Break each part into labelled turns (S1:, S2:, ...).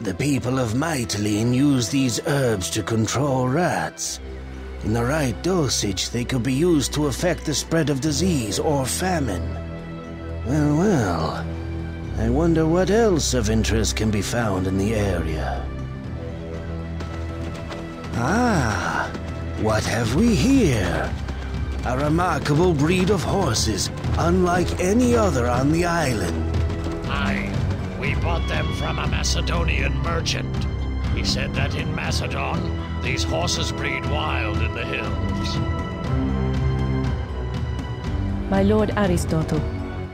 S1: The people of Mytilene use these herbs to control rats. In the right dosage, they could be used to affect the spread of disease or famine. Well, I wonder what else of interest can be found in the area. Ah, what have we here? A remarkable breed of horses, unlike any other on the island.
S2: Aye, we bought them from a Macedonian merchant. He said that in Macedon, these horses breed wild in the hills.
S3: My lord Aristotle,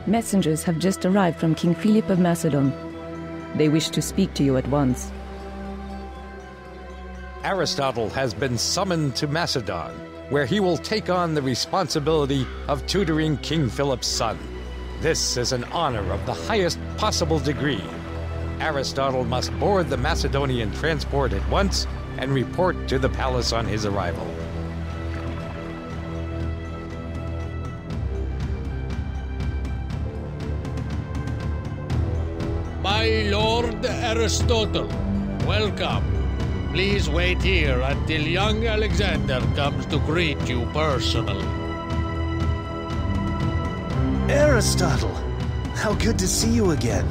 S3: messengers have just arrived from King Philip of Macedon. They wish to speak to you at once.
S4: Aristotle has been summoned to Macedon, where he will take on the responsibility of tutoring King Philip's son. This is an honor of the highest possible degree. Aristotle must board the Macedonian transport at once and report to the palace on his arrival.
S2: My lord Aristotle, welcome. Please wait here until young Alexander comes to greet you personally.
S1: Aristotle! How good to see you again.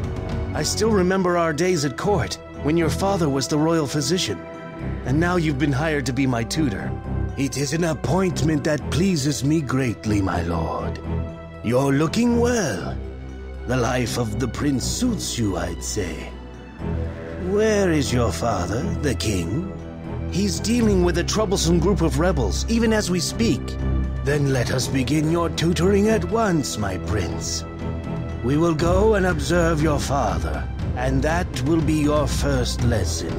S1: I still remember our days at court, when your father was the royal physician. And now you've been hired to be my tutor. It is an appointment that pleases me greatly, my lord. You're looking well. The life of the prince suits you, I'd say. Where is your father, the king? He's dealing with a troublesome group of rebels, even as we speak. Then let us begin your tutoring at once, my prince. We will go and observe your father, and that will be your first lesson.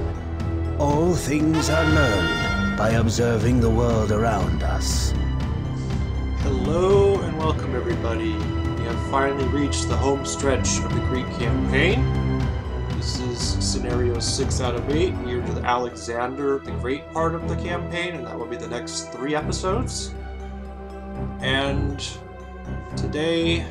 S1: All things are learned by observing the world around us.
S5: Hello and welcome everybody. We have finally reached the home stretch of the Greek campaign. This is scenario 6 out of 8. We are to the Alexander the Great part of the campaign, and that will be the next 3 episodes. And today,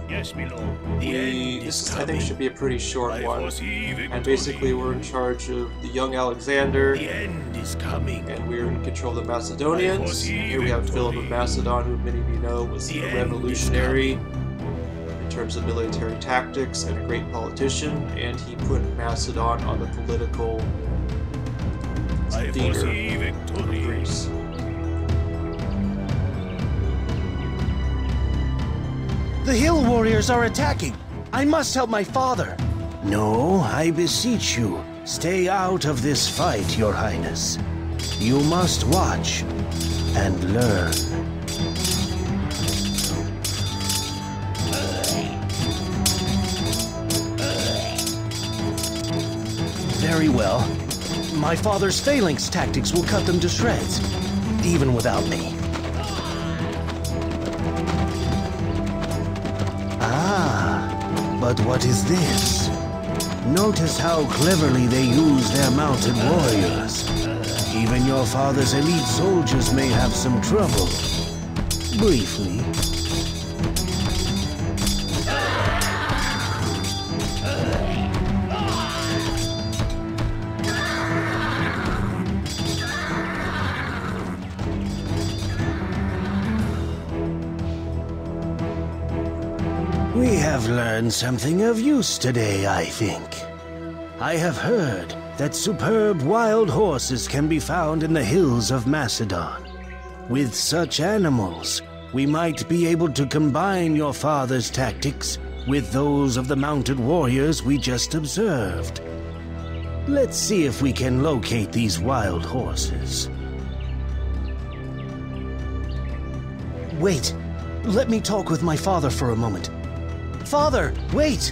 S2: Yes, my lord.
S5: this I think should be a pretty short one. And basically we're in charge of the young Alexander.
S2: The end is coming.
S5: And we're in control of the Macedonians. Here we have Philip of Macedon, who many of you know was a revolutionary in terms of military tactics and a great politician, and he put Macedon on the political theater of Greece.
S1: The hill warriors are attacking! I must help my father! No, I beseech you, stay out of this fight, your highness. You must watch and learn. Very well. My father's phalanx tactics will cut them to shreds, even without me. But what is this? Notice how cleverly they use their mounted warriors. Even your father's elite soldiers may have some trouble. Briefly. We have learned something of use today, I think. I have heard that superb wild horses can be found in the hills of Macedon. With such animals, we might be able to combine your father's tactics with those of the mounted warriors we just observed. Let's see if we can locate these wild horses. Wait, let me talk with my father for a moment. Father, wait!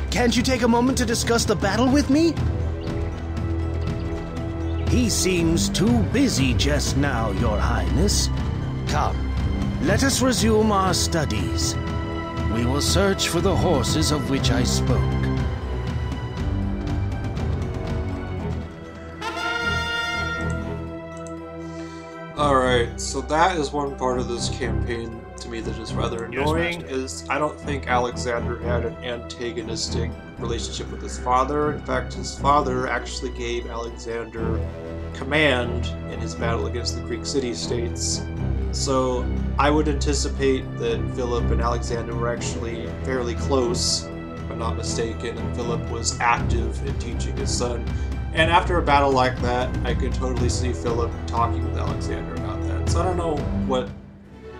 S1: Can't you take a moment to discuss the battle with me? He seems too busy just now, Your Highness. Come, let us resume our studies. We will search for the horses of which I spoke.
S5: Alright, so that is one part of this campaign to me that is rather annoying is I don't think Alexander had an antagonistic relationship with his father. In fact, his father actually gave Alexander command in his battle against the Greek city-states. So I would anticipate that Philip and Alexander were actually fairly close, if I'm not mistaken, and Philip was active in teaching his son. And after a battle like that, I could totally see Philip talking with Alexander about that. So I don't know what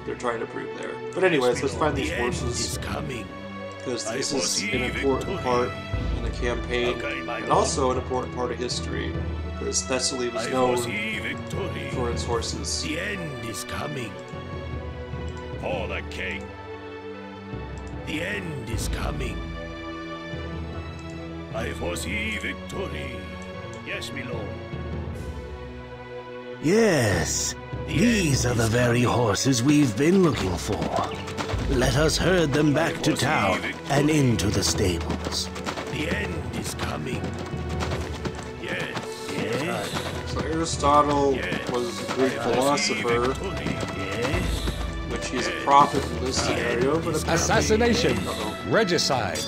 S5: they're trying to prove there. But anyways, let's find these horses, because this is an important part in the campaign, and also an important part of history, because Thessaly was known for its horses.
S6: The end is coming. For the king. The end is coming. I foresee victory. Yes, my lord.
S1: Yes, these are the very horses we've been looking for. Let us herd them back to town and into the stables.
S6: The end is coming. Yes. Yes.
S5: So Aristotle was a Greek philosopher, which he's a prophet in this scenario, but
S4: Assassination! Regicide!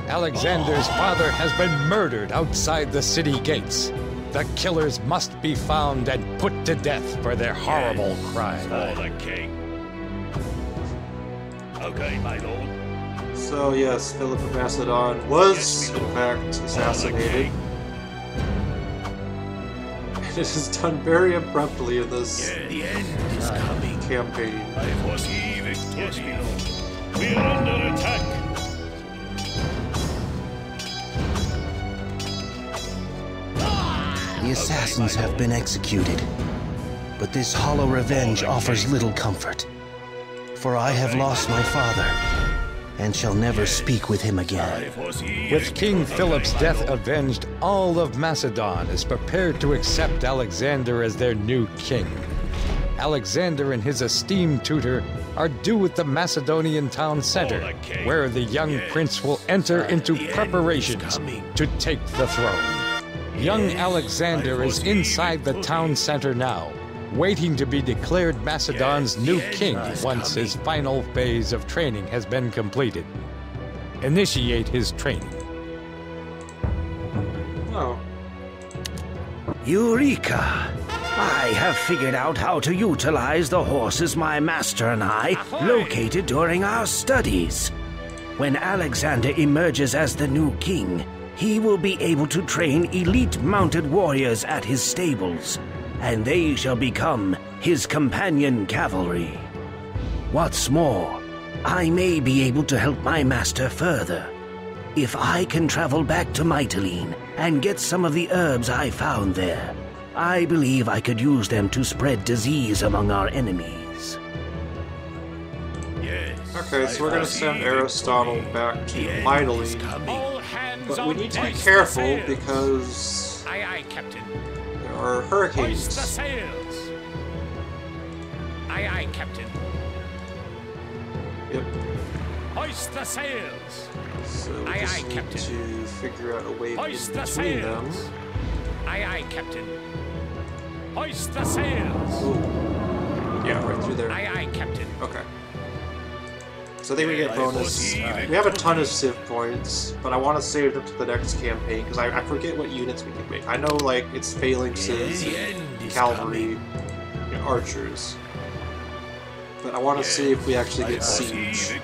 S4: Alexander's father has been murdered outside the city gates. The killers must be found and put to death for their horrible crime.
S6: For the king. Okay, my lord.
S5: So yes, Philip of Macedon was, in fact, assassinated. It is done very abruptly in this
S6: The end is coming.
S5: campaign.
S6: I foresee victory. Yes, my lord. We are under attack.
S1: The assassins have been executed, but this hollow revenge offers little comfort. For I have lost my father, and shall never speak with him again.
S4: With King Philip's death avenged, all of Macedon is prepared to accept Alexander as their new king. Alexander and his esteemed tutor are due at the Macedonian town center, where the young prince will enter into preparations to take the throne. Young Alexander is inside the town center now, waiting to be declared Macedon's new king once his final phase of training has been completed. Initiate his training.
S5: Oh.
S7: Eureka! I have figured out how to utilize the horses my master and I located during our studies. When Alexander emerges as the new king, he will be able to train elite mounted warriors at his stables, and they shall become his companion cavalry. What's more, I may be able to help my master further. If I can travel back to Mytilene and get some of the herbs I found there, I believe I could use them to spread disease among our enemies.
S6: Yes.
S5: Okay, so we're going to send Aristotle back to Mytilene, but we need to be careful because
S2: Aye, Captain.
S5: there are hurricanes.
S2: Hoist the sails. Aye, Captain.
S5: Yep.
S2: Hoist the sails.
S5: So we
S2: Aye,
S5: just
S2: aye,
S5: need
S2: Captain.
S5: to figure out a way in
S2: Hoist the
S5: between them.
S2: sails. Aye, Captain. Hoist the sails.
S5: Ooh. Yeah, right through there.
S2: Aye, Captain.
S5: Okay. So I think we get bonus. We have a ton of Civ points, but I want to save them to the next campaign because I forget what units we can make. I know, like, it's phalanxes, and cavalry, and archers. But I want to see if we actually get siege.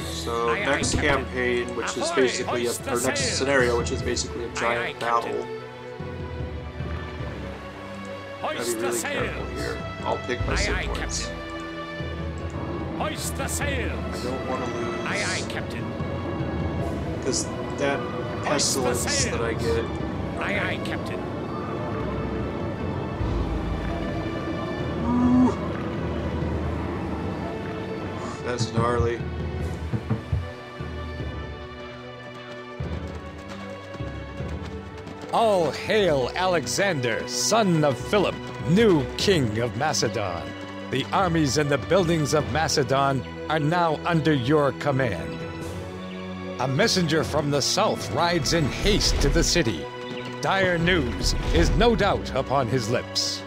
S5: So next campaign, which is basically or next scenario, which is basically a giant battle. Gotta be really careful here. I'll pick my Civ points.
S2: Hoist the sails.
S5: I don't want to lose.
S2: Aye, Captain.
S5: Because that pestilence that I get.
S2: Aye, Captain.
S5: Ooh. That's gnarly.
S4: All hail Alexander, son of Philip, new king of Macedon. The armies and the buildings of Macedon are now under your command. A messenger from the south rides in haste to the city. Dire news is no doubt upon his lips.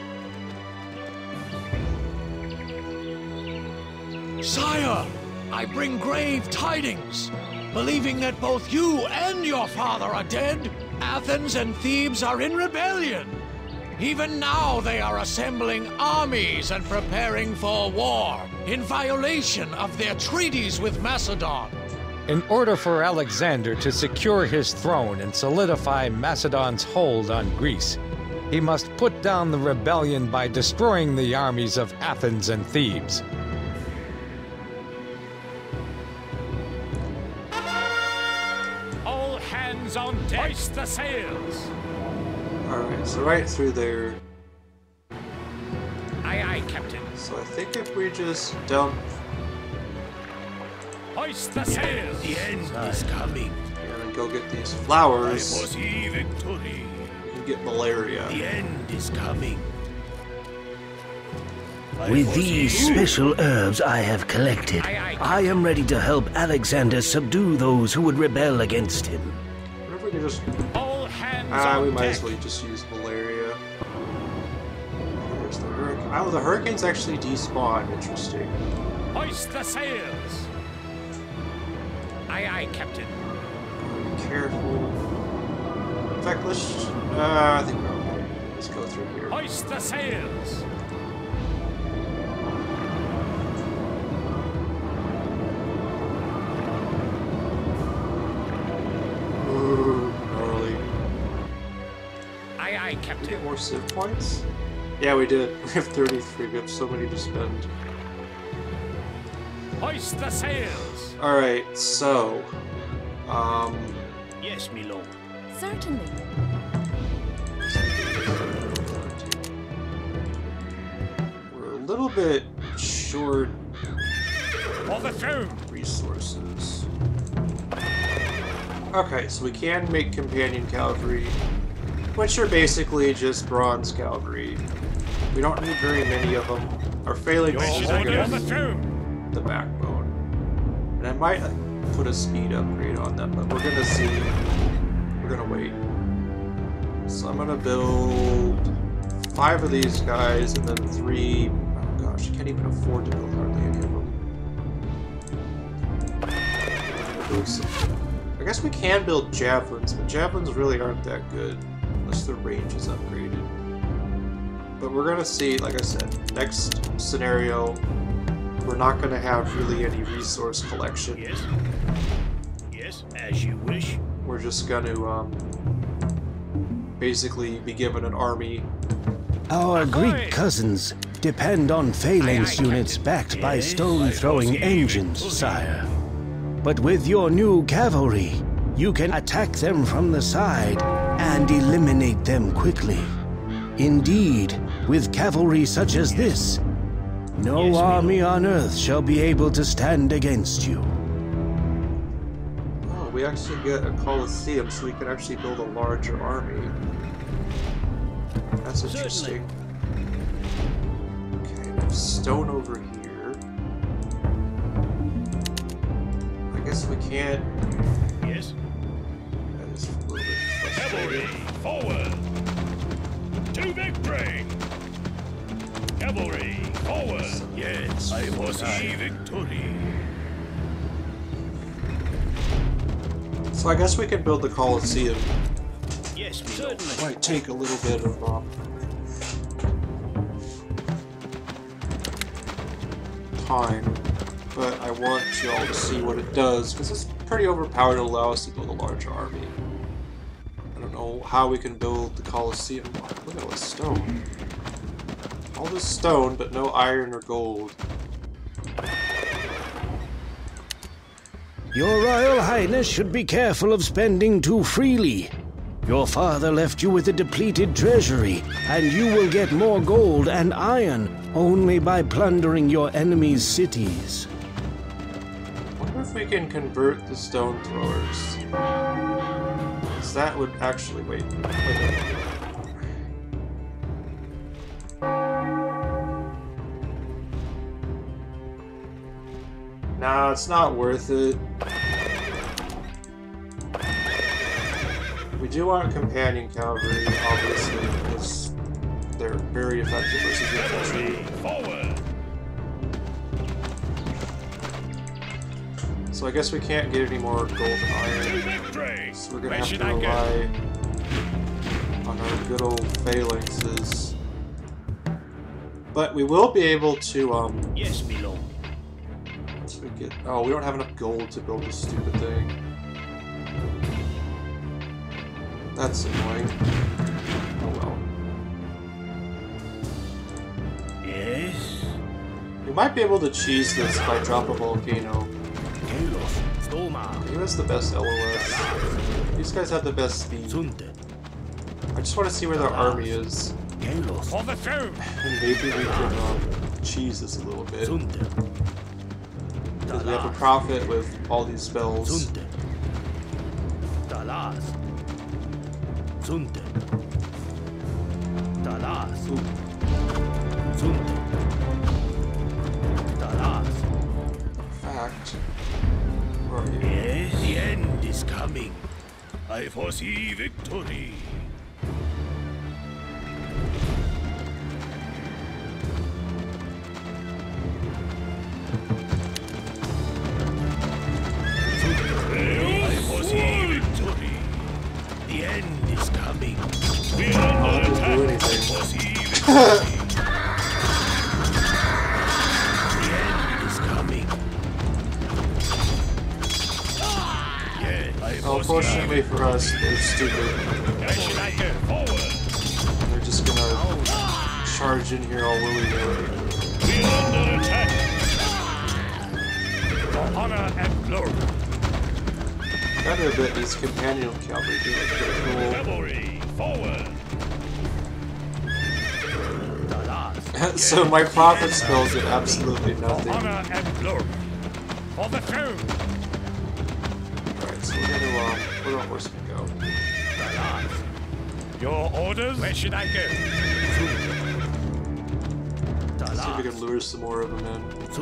S2: Sire, I bring grave tidings. Believing that both you and your father are dead, Athens and Thebes are in rebellion. Even now they are assembling armies and preparing for war, in violation of their treaties with Macedon.
S4: In order for Alexander to secure his throne and solidify Macedon's hold on Greece, he must put down the rebellion by destroying the armies of Athens and Thebes.
S6: All hands on deck. Hoist the sails.
S5: Alright, so right through there.
S6: Aye, aye, Captain.
S5: So I think if we just dump
S6: Hoist the sails. The end is coming.
S5: and go get these flowers,
S6: Victory.
S5: we can get malaria.
S6: The end is coming.
S7: With these special herbs I have collected, I am ready to help Alexander subdue those who would rebel against him.
S5: I wonder if we can just...
S6: All hands on
S5: we might
S6: deck.
S5: as well just use malaria. There's the hurricane. Oh, the hurricanes actually despawn. Interesting.
S6: Hoist the sails. Aye, aye, Captain.
S5: Be careful. In fact, let's... I think we're okay. Let's go through here.
S6: Hoist the sails.
S5: Ooh, gnarly.
S6: Aye, aye,
S5: Did we
S6: Captain.
S5: get more Civ points? Yeah, we did. We have 33. We have so many to spend.
S6: Hoist the sails.
S5: Alright, so...
S6: Yes, me lord.
S8: Certainly.
S5: We're a little bit short
S6: For the throne.
S5: resources. Okay, so we can make companion cavalry, which are basically just bronze cavalry. We don't need very many of them. Our phalanxes are
S6: On the
S5: gonna
S6: throne.
S5: be the backbone. And I might put a speed upgrade on them, but we're gonna see. We're gonna wait. So I'm gonna build 5 of these guys and then 3. Oh gosh, I can't even afford to build hardly any of them. Build some. I guess we can build javelins, but javelins really aren't that good unless their range is upgraded. But we're gonna see, like I said, next scenario, we're not gonna have really any resource collection.
S6: Yes. Yes, as you wish.
S5: We're just gonna basically be given an army.
S1: Our Greek cousins depend on phalanx units backed by stone-throwing engines, sire. But with your new cavalry, you can attack them from the side and eliminate them quickly. Indeed, with cavalry such as this, no army on Earth shall be able to stand against you.
S5: Oh, we actually get a Colosseum, so we can actually build a larger army. That's interesting. Okay, we have stone over here. I guess we can't.
S6: Yes.
S5: That is a little bit
S6: Cavalry,
S5: frustrating.
S6: forward. To victory. Cavalry, forward. Yes, I foresee victory.
S5: So I guess we can build the Colosseum.
S6: Yes, certainly.
S5: Might take a little bit of time, but I want y'all to see what it does, because it's pretty overpowered to allow us to build a larger army. I don't know how we can build the Colosseum. Look at all this stone. All this stone, but no iron or gold.
S1: Your Royal Highness should be careful of spending too freely. Your father left you with a depleted treasury, and you will get more gold and iron only by plundering your enemies' cities.
S5: I wonder if we can convert the stone throwers. Because that would actually... wait. Nah, it's not worth it. We do want companion cavalry, obviously, because they're very effective versus infantry.
S6: Forward.
S5: So I guess we can't get any more gold and iron. So we're gonna have to rely on our good old phalanxes. But we will be able to,
S6: Yes, my lord.
S5: so we get, oh, we don't have enough gold to build this stupid thing. That's annoying. Oh well.
S6: Yes.
S5: We might be able to cheese this by drop a volcano. Who has the best LOS? These guys have the best speed. I just want to see where their army is. And maybe we can cheese this a little bit. Because we have to profit with all these spells. Fact. Where are you?
S6: Yes, the end is coming. I foresee victory. I foresee victory. The end is coming. We are under attack. I foresee victory. The end is coming.
S5: Unfortunately for us, they're stupid. They're just gonna charge in here all willy-nilly.
S6: We're under attack. For honor and glory.
S5: Gotta admit, these companion cavalry do look pretty cool.
S6: Cavalry, forward.
S5: So my profit spells did absolutely nothing.
S6: Honor and glory. For the throne.
S5: Alright, so we're gonna, where do our horsemen go?
S6: Your orders? Where should I go?
S5: See if we can lure some more of them in. It's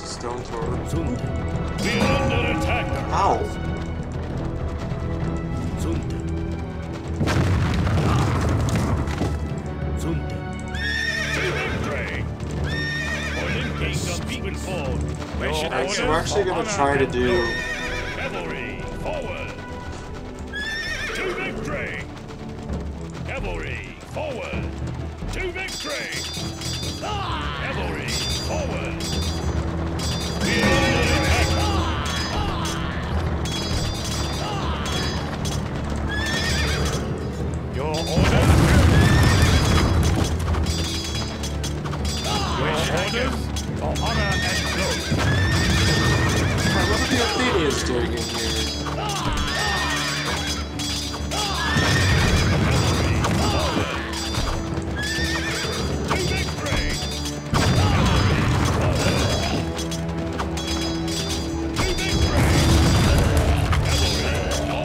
S5: a stone sword.
S6: We're under attack.
S5: Ow! Alright, so we're actually going to try to do...
S6: Cavalry, forward! To victory! Cavalry, forward! To victory! Cavalry, forward! We are under attack! Your orders? Your orders? For honor and glory.
S5: What are the Athenians doing in here?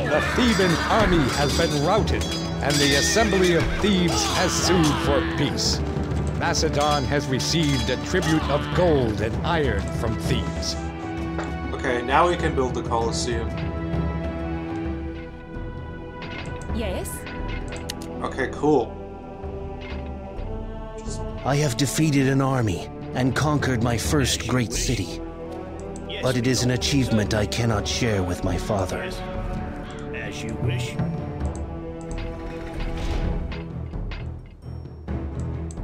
S4: The Theban army has been routed, and the assembly of Thebes has sued for peace. Macedon has received a tribute of gold and iron from Thebes.
S5: Okay, now we can build the Colosseum.
S3: Yes?
S5: Okay, cool.
S1: I have defeated an army and conquered my first great city. But it is an achievement I cannot share with my father.
S6: As you wish.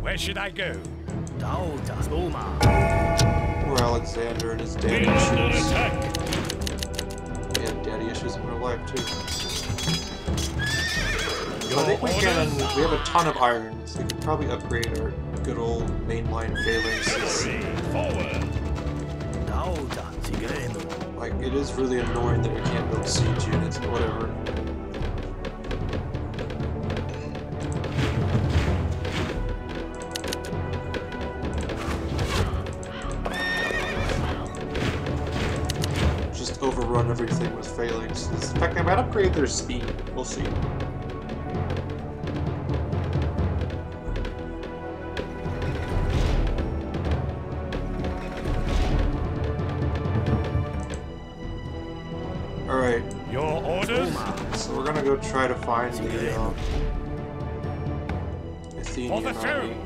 S6: Where should I go?
S5: Poor Alexander and his daddy
S6: We're under
S5: issues.
S6: attack.
S5: He had daddy issues in real life too. So I think we have a ton of iron, so we can probably upgrade our good old mainline phalanxes.
S6: Cavalry, forward!
S5: Like, it is really annoying that we can't build siege units, but whatever. Just overrun everything with phalanxes. In fact, I might upgrade their speed. We'll see. Alright.
S6: Your orders?
S5: So we're gonna go try to find the Athenian army.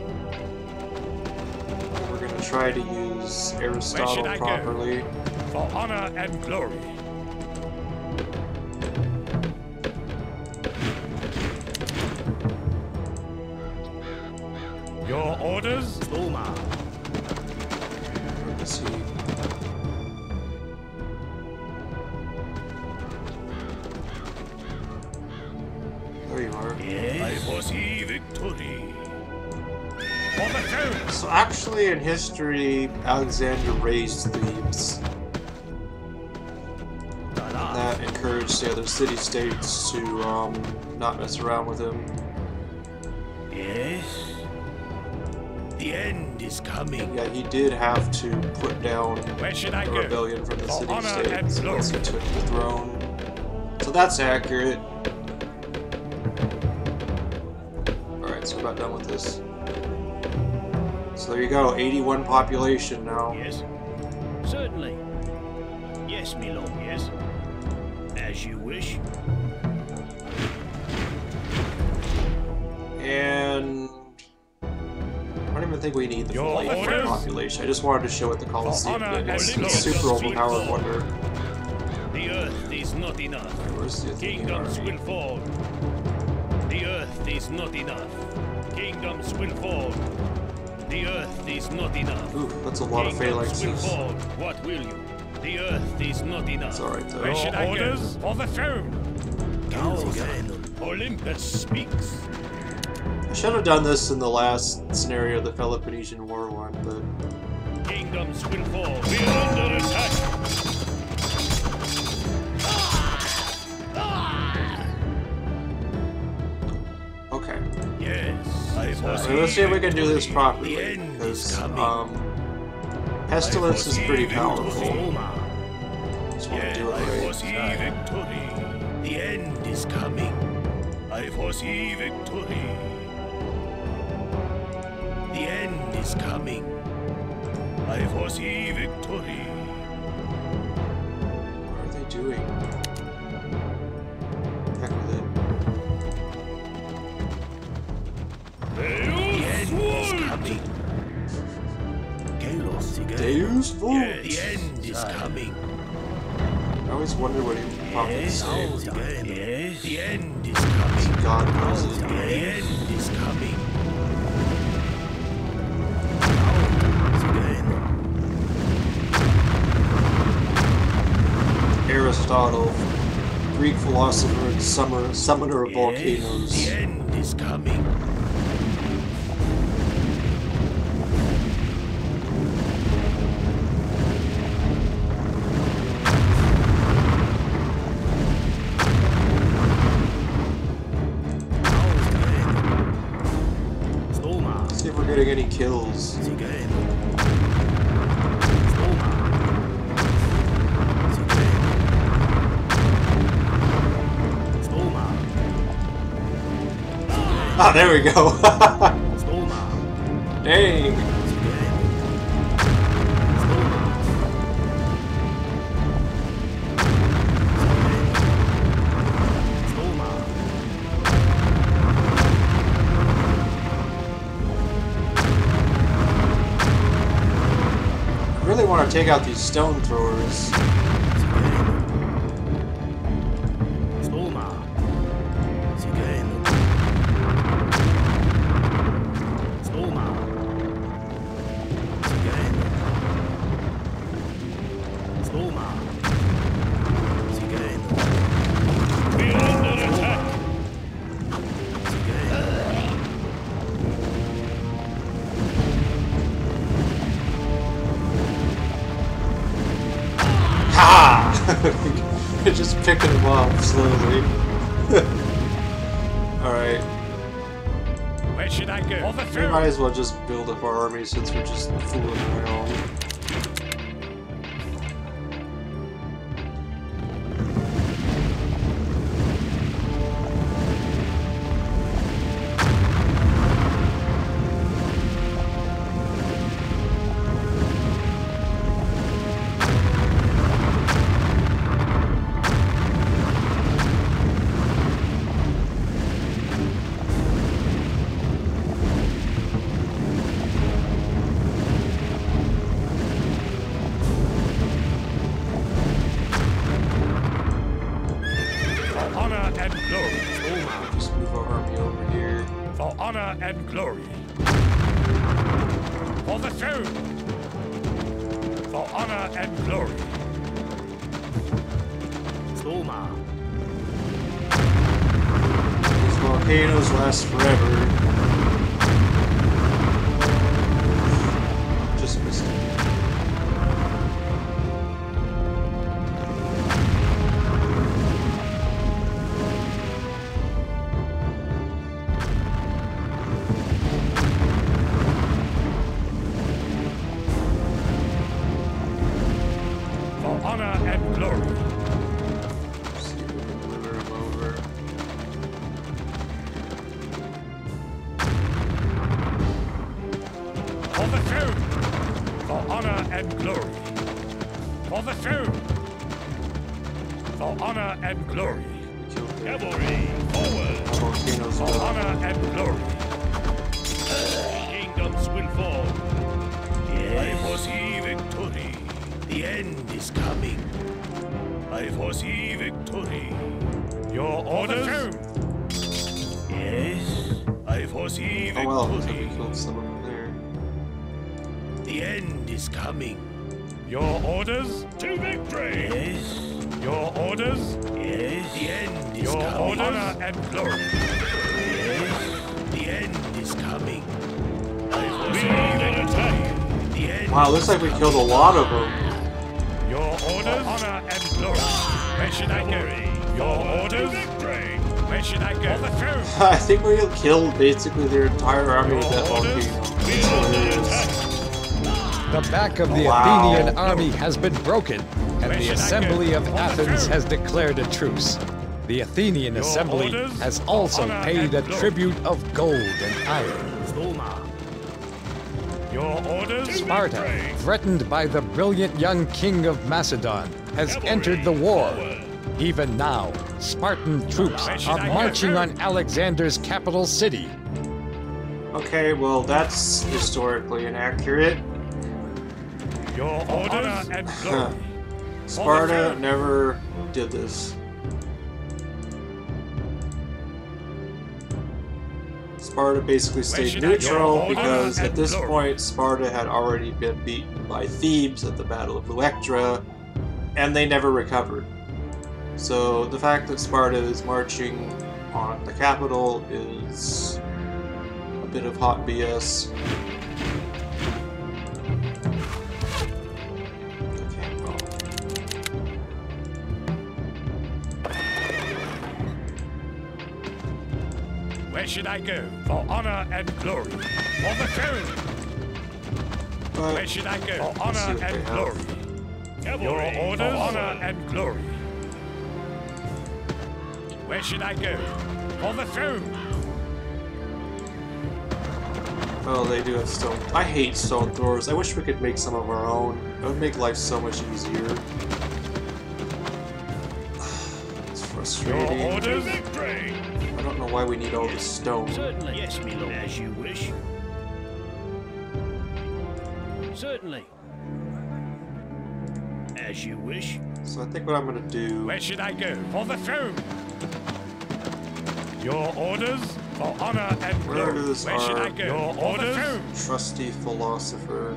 S5: We're gonna try to use Aristotle properly.
S6: For honor and glory. Your orders?
S5: Let's see. There you are.
S6: I foresee victory. For the throne.
S5: So actually in history, Alexander raised Thebes. That encouraged the other city-states to not mess around with him.
S6: Yes. The end is coming.
S5: Yeah, he did have to put down
S6: Where should I
S5: the
S6: go?
S5: rebellion from the
S6: For honor and
S5: city-states
S6: glory.
S5: once he took the throne. So that's accurate. Alright, so we're about done with this. So there you go, 81 population now.
S6: Yes. Certainly. Yes, my lord, yes. As you wish.
S5: And I don't even think we need the full
S6: Your
S5: 81
S6: orders?
S5: population. I just wanted to show what the Colosseum
S6: honor
S5: did. It's
S6: and
S5: a
S6: glory.
S5: super overpowered wonder.
S6: The earth is not enough.
S5: Where's the Athenian
S6: Kingdoms
S5: army?
S6: will fall. The earth is not enough. Kingdoms will fall. The earth is not enough.
S5: Ooh, that's a lot of
S6: Kingdoms will
S5: phalanxes.
S6: fall. What will you? The earth is not enough.
S5: It's alright though.
S6: Where should I go? For the throne. Olympus speaks.
S5: I should have done this in the last scenario of the Peloponnesian War one, but
S6: Kingdoms will fall. We are under attack.
S5: okay.
S6: Yes, I
S5: So let's see if we can do this
S6: The
S5: properly,
S6: end is
S5: because
S6: coming.
S5: pestilence is pretty powerful. Just want to
S6: Yeah,
S5: do it
S6: I
S5: right.
S6: foresee victory. The end is coming. I foresee victory. The end is coming. I foresee victory.
S5: What are they doing? Heck with it.
S6: The end is coming.
S5: Deus Vult!
S6: Yeah, the end is coming.
S5: I always wonder what he would probably say.
S6: Yes, the end is coming.
S5: God knows it.
S6: The end is coming.
S5: Aristotle, Greek philosopher and summoner of
S6: The
S5: volcanoes.
S6: end is coming.
S5: See if we're getting any kills. Ah, there we go. Dang. I really want to take out these stone throwers.
S6: We are under attack.
S5: Ha! Just picking them off slowly. Alright.
S6: Where should I go? For the
S5: We
S6: throne.
S5: might as well just build up our army since we're just fooling around.
S6: honor and glory. For the throne. For honor and glory.
S5: These volcanoes last forever. Just missed it.
S6: For honor and glory.
S5: See if we can lure him over.
S6: For the throne. For honor and glory. For the throne. For honor and glory.
S5: Kill the
S6: Cavalry, forward.
S5: volcanoes.
S6: For
S5: Well.
S6: honor and glory. Kingdoms will fall. I foresee victory. The end is coming. I foresee victory. Your orders? Yes. I foresee
S5: Oh well, looks like
S6: victory.
S5: we killed some of them there.
S6: The end is coming. Your orders? To victory! Yes. Your orders? Yes. The end is coming. Your orders? Honor and glory. Yes. The end is coming. I foresee victory. The end.
S5: Wow, looks like we killed a lot of them.
S6: Your orders? Honor and glory. Where should I go? Your orders? Victory. Where should I go? For the throne.
S5: I think we killed basically their entire army with that volcano. It's hilarious.
S4: The back of the
S5: Wow.
S4: Athenian army has been broken, and the assembly of Athens has declared a truce. The Athenian assembly has also paid a tribute of gold and iron.
S6: Your orders?
S4: Sparta, threatened by the brilliant young king of Macedon, has entered the war. Even now, Spartan troops are marching on Alexander's capital city.
S5: Okay, well that's historically inaccurate.
S6: Your orders and glory.
S5: Sparta never did this. Sparta basically stayed neutral because at this point Sparta had already been beaten by Thebes at the Battle of Electra, and they never recovered. So the fact that Sparta is marching on the capital is a bit of hot BS. Okay, well.
S6: Where should I go? For honor and glory. For the throne.
S5: But
S6: Where should I go? For
S5: let's see
S6: honor
S5: what they
S6: and
S5: have.
S6: glory. Your orders? For honor and glory. Where should I go? For the throne.
S5: Oh, they do have stone. I hate stone throwers. I wish we could make some of our own. It would make life so much easier. It's
S6: Your
S5: frustrating.
S6: orders? Victory.
S5: I don't know why we need all this stone.
S8: Certainly. Yes, my lord. As you wish. Certainly. As you wish.
S5: So I think what I'm gonna do.
S6: Where should I go? For the throne. Your orders? For honor and glory.
S5: Where's
S6: Where should
S5: our
S6: I go? Your orders?
S5: trusty philosopher?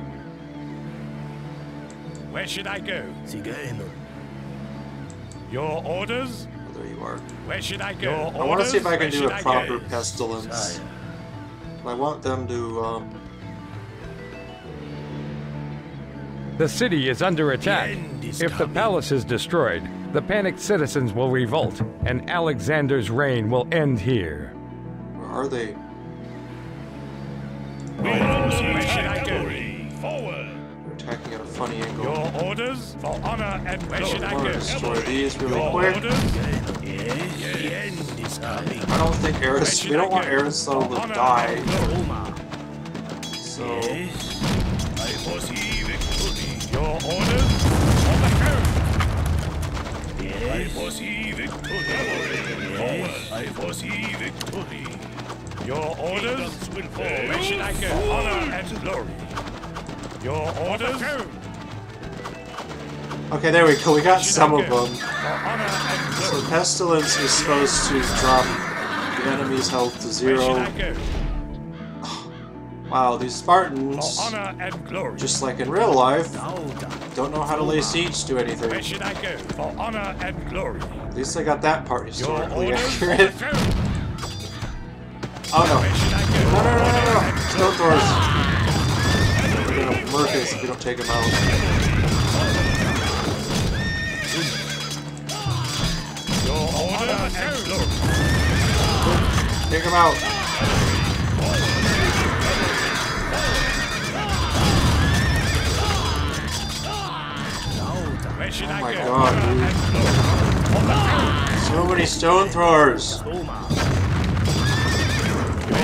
S6: Where should I go?
S8: Sigeno.
S6: Your orders?
S5: Oh, there you are.
S6: Where should I go?
S5: I want to see if I can do a proper
S6: go?
S5: pestilence. I want them to.
S4: The city is under attack.
S8: end is
S4: If the
S8: coming.
S4: palace is destroyed, the panicked citizens will revolt, and Alexander's reign will end here.
S5: Where are they?
S6: Where should I go? Forward.
S5: They're attacking at a funny angle.
S6: Your orders? For honor and where should
S5: I
S6: I
S5: want to
S6: go?
S5: destroy these really
S6: Your
S5: quick.
S6: orders?
S8: Yes, the end is coming.
S5: I don't think
S6: should
S5: we don't
S6: I
S5: want
S6: go?
S5: Aristotle to
S6: Honor
S5: die.
S6: and glory.
S8: Roma.
S5: So
S8: Yes.
S6: I foresee victory. Your orders? For the throne. I
S8: Yes.
S6: foresee victory. Forward. I foresee victory. Your orders? Where should I go? Honor and glory. Your orders?
S5: okay, there we go. We got some of them.
S6: For honor and
S5: So
S6: glory.
S5: pestilence is supposed to drop the enemy's health to
S6: Where should I
S5: zero.
S6: go?
S5: Wow, these Spartans,
S6: For honor and glory.
S5: just like in real life, don't know how to lay siege to
S6: Where
S5: anything.
S6: should I go? For honor and glory.
S5: At least I got that part
S6: Your
S5: historically
S6: orders for the
S5: accurate.
S6: throne.
S5: Oh no.
S6: Where should I go?
S5: No, no, no, no, no.
S6: For
S5: Stone Thorns. We're gonna murk us if we don't take him out.
S6: Your honor and glory.
S5: Take him out.
S6: Where should
S5: Oh
S6: I
S5: my
S6: go?
S5: god,
S6: Honor and glory.
S5: So many stone throwers.
S6: Where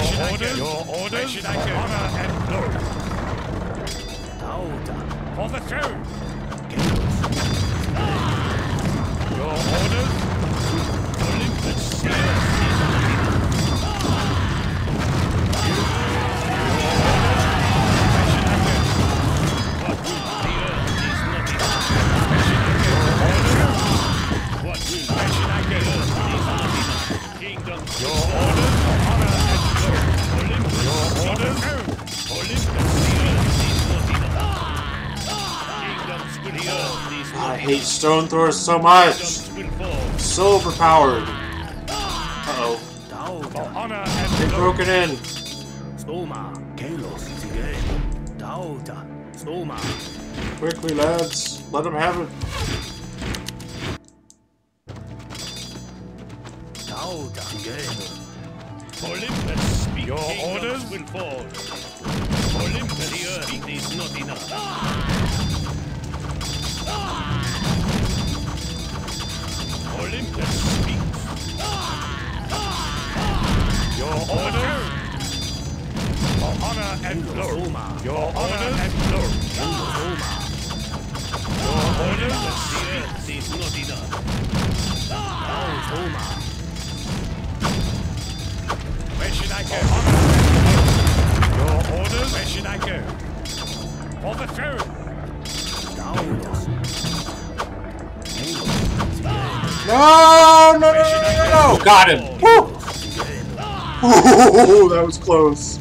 S6: should I go? Your orders. Where should I go? Honor and glory. For the throne. Your orders. Olympus.
S5: God, I hate stone throwers so much. So overpowered. Uh-oh. They've broken in. Quickly, lads. Let them have it.
S6: Olympus, your orders will fall. Olympus, the earth is not enough. Olympus speaks. Your orders for honor and glory. Your honor and glory. Your orders, the earth is not enough. Where should I go? Your orders? Where should I go? For the throne.
S5: No, no, no, no, no, no. Got him. Woo! Ooh, that was close.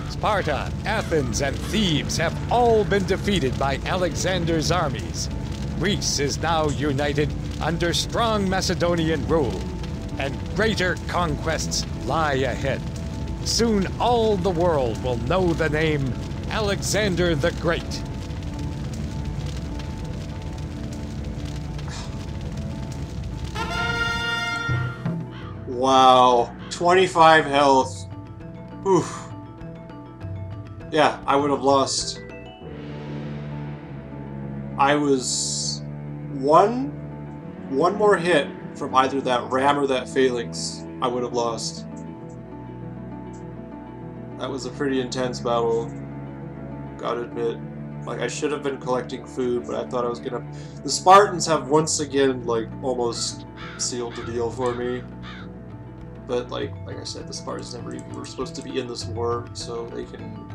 S4: Sparta, Athens, and Thebes have all been defeated by Alexander's armies. Greece is now united under strong Macedonian rule, and greater conquests lie ahead. Soon all the world will know the name Alexander the Great.
S5: Wow. 25 health. Oof. Yeah, I would have lost. I was one more hit from either that ram or that phalanx. I would have lost. That was a pretty intense battle. Gotta admit. Like, I should have been collecting food, but I thought I was gonna... The Spartans have once again, like, almost sealed the deal for me. But, like I said, the Spartans never even were supposed to be in this war, so they can...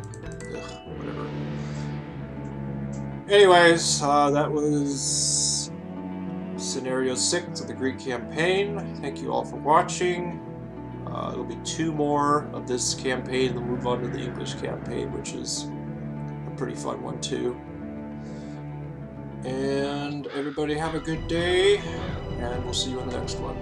S5: Ugh, whatever. Anyways, that was Scenario 6 of the Greek campaign. Thank you all for watching. There'll be 2 more of this campaign, and then move on to the English campaign, which is a pretty fun one too. And everybody have a good day, and we'll see you in the next one.